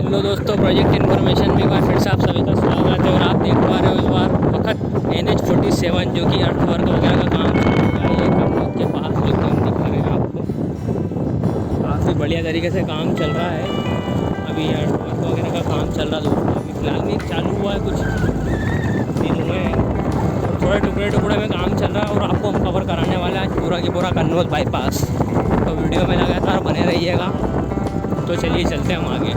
Hello दोस्तों, project information में एक बार फिर से आप सभी का स्वागत है। और आप देख पा रहे हो इस बार वक्त NH47 जो कि अर्थ वर्क वगैरह का काम शुरू हो गया है। ये कन्नौज के पास जो कि हम दिखा रहे हैं आपको, काफ़ी बढ़िया तरीके से काम चल रहा है। अभी अर्थ वर्क वगैरह का काम चल रहा है दोस्तों। अभी फिलहाल में चालू हुआ है, कुछ दिन हुए हैं और थोड़े टुकड़े टुकड़े में काम चल रहा है। और आपको हम कवर कराने वाले हैं आज पूरा की पूरा कन्नौज बाईपास। तो वीडियो में लगातार बने रहिएगा। तो चलिए चलते हैं हम आगे।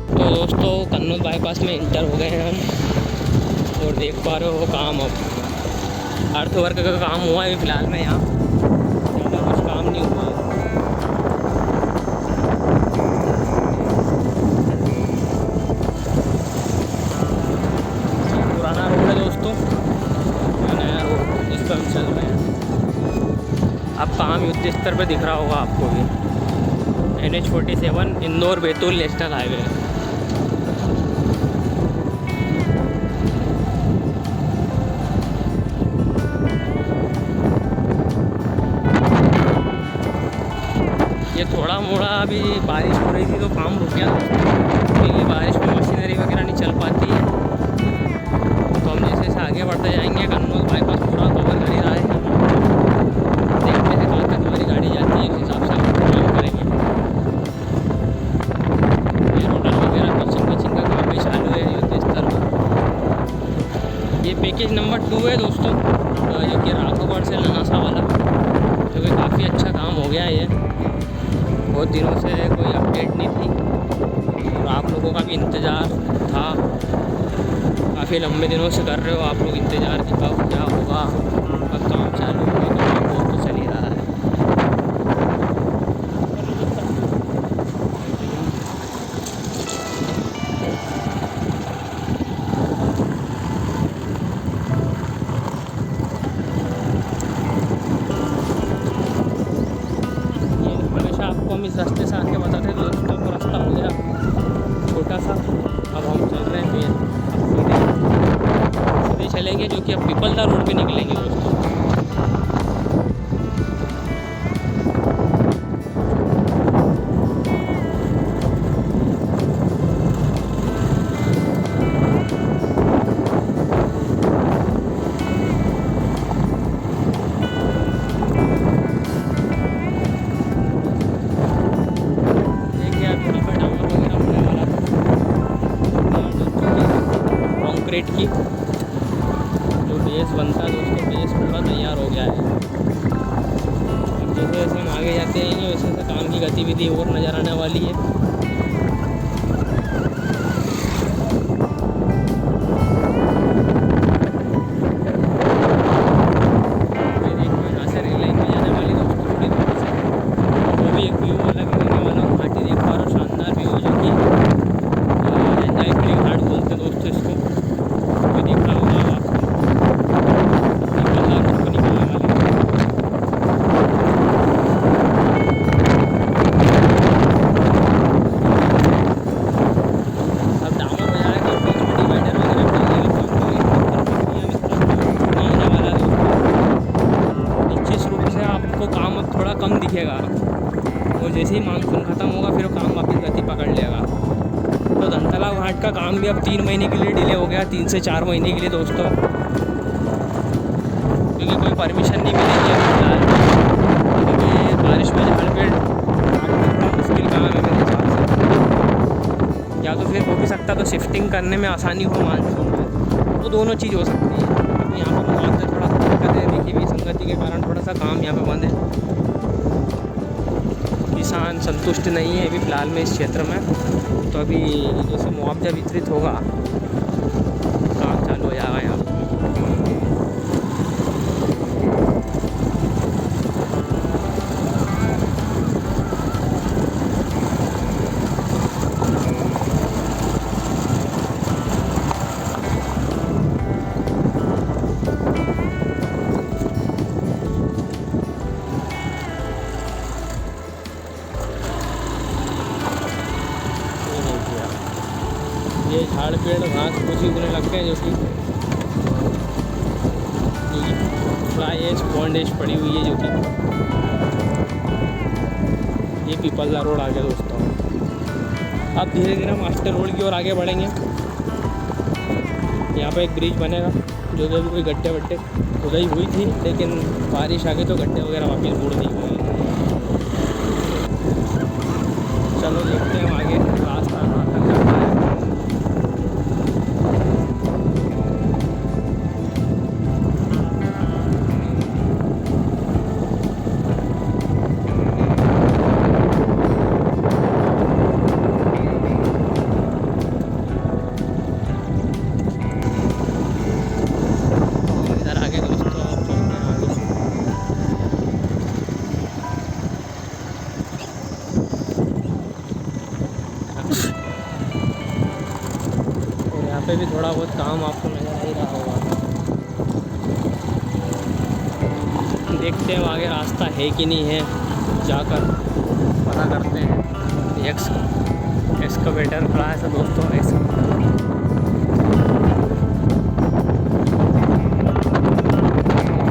तो दोस्तों कन्नौज बाईपास में इंटर हो गए हैं हम और देख पा रहे हो काम अब अर्थ वर्क का काम हुआ है फिलहाल में। यहाँ ज़्यादा कुछ काम नहीं हुआ है। पुराना रोड है दोस्तों, नया रोड इस पर हम चल रहे हैं। अब काम युद्ध स्तर पर दिख रहा होगा आपको भी। NH47 Indore Betul national highway है। ये थोड़ा मोड़ा अभी बारिश हो रही थी तो काम रुक गया, क्योंकि बारिश में मशीनरी वगैरह नहीं चल पाती है। तो हम जैसे जैसे आगे बढ़ते जाएंगे कन्नौज बाईपास पूरा कवर कर ही रहा है। देखते हैं कहाँ तक हमारी गाड़ी जाती है, उस हिसाब से हम काम करेंगे। ये रोडर वगैरह पिचिंग का काम भी चालू है युद्ध स्तर पर। ये पैकेज नंबर 2 है दोस्तों, जो कि राघवगढ़ से लनासा वाला, जो कि काफ़ी अच्छा काम हो गया है। ये बहुत दिनों से कोई अपडेट नहीं थी और आप लोगों का भी इंतज़ार था। काफ़ी लंबे दिनों से कर रहे हो आप लोग इंतज़ार कि कब क्या होगा, कब काम चालू होगा। तो बहुत तो चल ही रहा है। ये हमेशा आपको हम इस रास्ते से आके बताते थे दोस्तों, को रास्ता हो गया छोटा सा। अब हम चल रहे हैं सीधे चलेंगे, जो कि अब पीपलदा रोड पे निकलेंगे दोस्तों। देखिए अब यहाँ पर डामर वगैरह होने वाला कंक्रीट की जो बेस बनता है दोस्तों, बेस पूरा तैयार हो गया है। अब जैसे जैसे हम आगे जाते रहेंगे वैसे वैसे काम की गतिविधि और नज़र आने वाली है। ये देखो यहाँ से रेल लाइन भी जाने वाली दोस्तों थोड़ी दूर से। वो भी एक व्यू अलग रहने वाला। घाटी देख पा रहे हो, शानदार व्यू, जो कि एंजायफुली घाट बोलते दोस्तों इसको। कोई देख रहा होगा आप निकलने वाले। अब डामर हो जाएगा, बीच में डिवाइडर वगैरह डालेंगे तो होने वाला है दोस्तों। निश्चित रूप से आपको काम अब थोड़ा कम दिखेगा और जैसे ही मानसून ख़त्म होगा फिर वो काम वापस गति पकड़ लेगा। तो धनतालाब घाट का काम भी अब 3 महीने के लिए डिले हो गया, 3 से 4 महीने के लिए दोस्तों, क्योंकि कोई परमिशन नहीं मिलेगी अभी फिलहाल। क्योंकि बारिश में झाड़ पेड़ काटना मुश्किल काम है मेरे हिसाब से। या तो फिर हो भी सकता तो शिफ्टिंग करने में आसानी हो मानसून में, तो दोनों चीज़ हो सकती है। अभी यहाँ पर मुआवजा थोड़ा दिक्कत है, देखिए विसंगति के कारण थोड़ा सा काम यहाँ पे बंद है। किसान संतुष्ट नहीं है अभी फ़िलहाल में इस क्षेत्र में। तो अभी जैसे मुआवजा वितरित होगा काम चालू हो जाएगा यहाँ पर। भी उगने लग गए जो कि फ्लाई एज पॉन्ड एज पड़ी हुई है जो कि ये पीपल्ला रोड आ गया दोस्तों। अब धीरे धीरे हम मास्टर रोड की ओर आगे बढ़ेंगे। यहाँ पे एक ब्रिज बनेगा जो कि अभी कोई गड्ढे वड्ढे खुदाई हुई थी, लेकिन बारिश आ गई तो गड्ढे वगैरह वापस बूढ़ नहीं हुए। चलो देखते हैं हम आगे रास्ता कहाँ तक जाता है। इधर आगे दोस्तों आप चलते हैं आगे से। और यहाँ पे भी थोड़ा बहुत काम आपको नज़र आ ही रहा होगा। देखते हैं आगे रास्ता है कि नहीं है, जाकर पता करते हैं। एक्सकवेटर खड़ा है सब दोस्तों।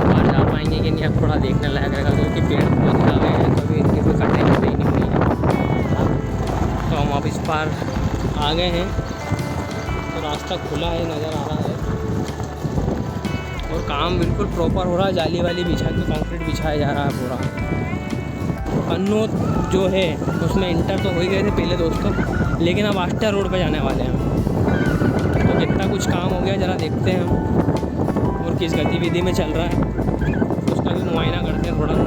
बाहर जा पाएंगे कि नहीं अब थोड़ा देखने लायक रहेगा, क्योंकि पेड़ बहुत लगे हैं, कभी इनकी कोई कटाई वटाई नहीं हुई है। तो हम अब इस पार आ गए हैं, तो रास्ता खुला है नज़र आ रहा है और काम बिल्कुल प्रॉपर हो रहा है। जाली वाली बिछा के कंक्रीट बिछाया जा रहा है पूरा। कन्नौज जो है उसमें इंटर तो हो ही गए थे पहले दोस्तों, लेकिन अब आष्टा रोड पे जाने वाले हैं। तो कितना कुछ काम हो गया ज़रा देखते हैं हम, और किस गतिविधि में चल रहा है उसका भी मुआयना करते हैं थोड़ा सा।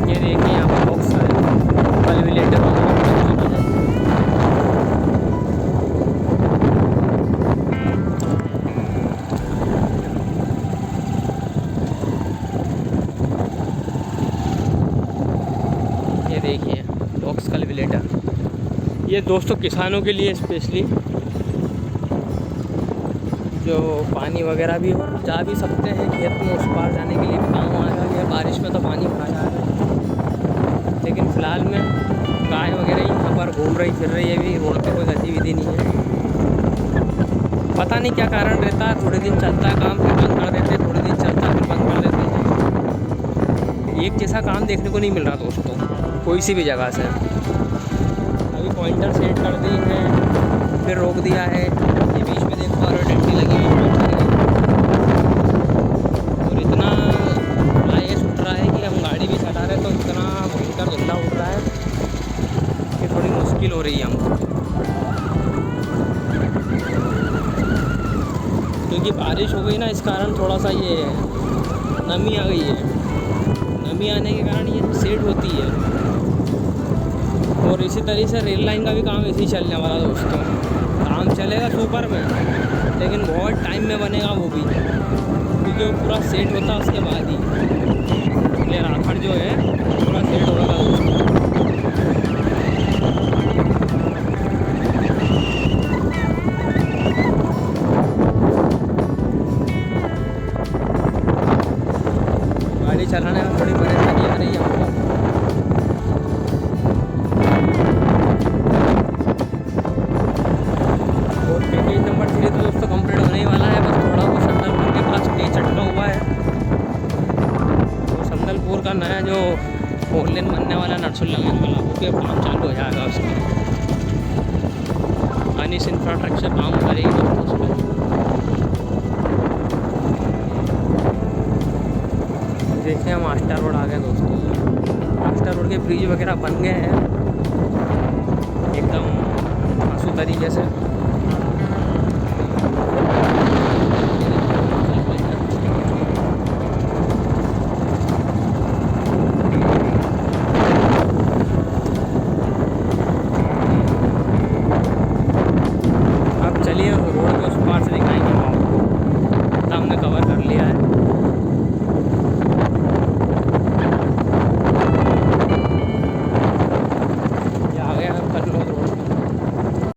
ये देखिए यहाँ पर बॉक्स है, कल्विलेटर वगैरह। ये देखिए बॉक्स कल्विलेटर, ये दोस्तों किसानों के लिए स्पेशली, जो पानी वगैरह भी और जा भी सकते हैं खेत में, उस पार जाने के लिए भी काम आ रहा है। बारिश में तो पानी भरा जा रहा है, लेकिन फ़िलहाल में गाय वगैरह यहाँ पर घूम रही फिर रही है, अभी रोड पे कोई गतिविधि नहीं है। पता नहीं क्या कारण रहता है, थोड़े दिन चलता है काम फिर बंद कर देते हैं, थोड़े दिन चलता है फिर बंद कर देते हैं। एक जैसा काम देखने को नहीं मिल रहा दोस्तों कोई सी भी जगह से। अभी पॉइंटर सेट कर दी है, फिर रोक दिया है। ये बीच में देख पा रहे हो डंडी लगी हुई है, और इतना फ्लाई उठ रहा है कि हम गाड़ी भी चला रहे तो इतना भयंकर धुंधा उठ रहा है कि थोड़ी मुश्किल हो रही है हमको, क्योंकि बारिश हो गई ना, इस कारण थोड़ा सा ये नमी आ गई है। नमी आने के कारण ये सेट होती है। और इसी तरीके से रेल लाइन का भी काम ऐसे ही चलने वाला दोस्तों। काम चलेगा सुपर में, लेकिन बहुत टाइम में बनेगा वो भी, क्योंकि वो पूरा सेट होता है उसके बाद ही। ये राखड़ जो है पूरा सेट हो रहा दोस्तों। गाड़ी चलाने में थोड़ी परेशानी आ रही है हमको। और पैकेज नंबर 3 तो दोस्तों कंप्लीट होने ही वाला है, बस थोड़ा वो संदलपुर के पास टी चटका हुआ है। तो संदलपुर का नया जो 4 लेन बनने वाला नरसुल्लागंज वाला, वो भी अब काम चालू हो जाएगा उसमें। अनिस इंफ्रास्ट्रक्चर काम करेगी दोस्तों उसमें। देखिए हम आष्टा रोड आ गए दोस्तों। आष्टा रोड के ब्रिज वगैरह बन गए हैं एकदम आंसू तरीके से।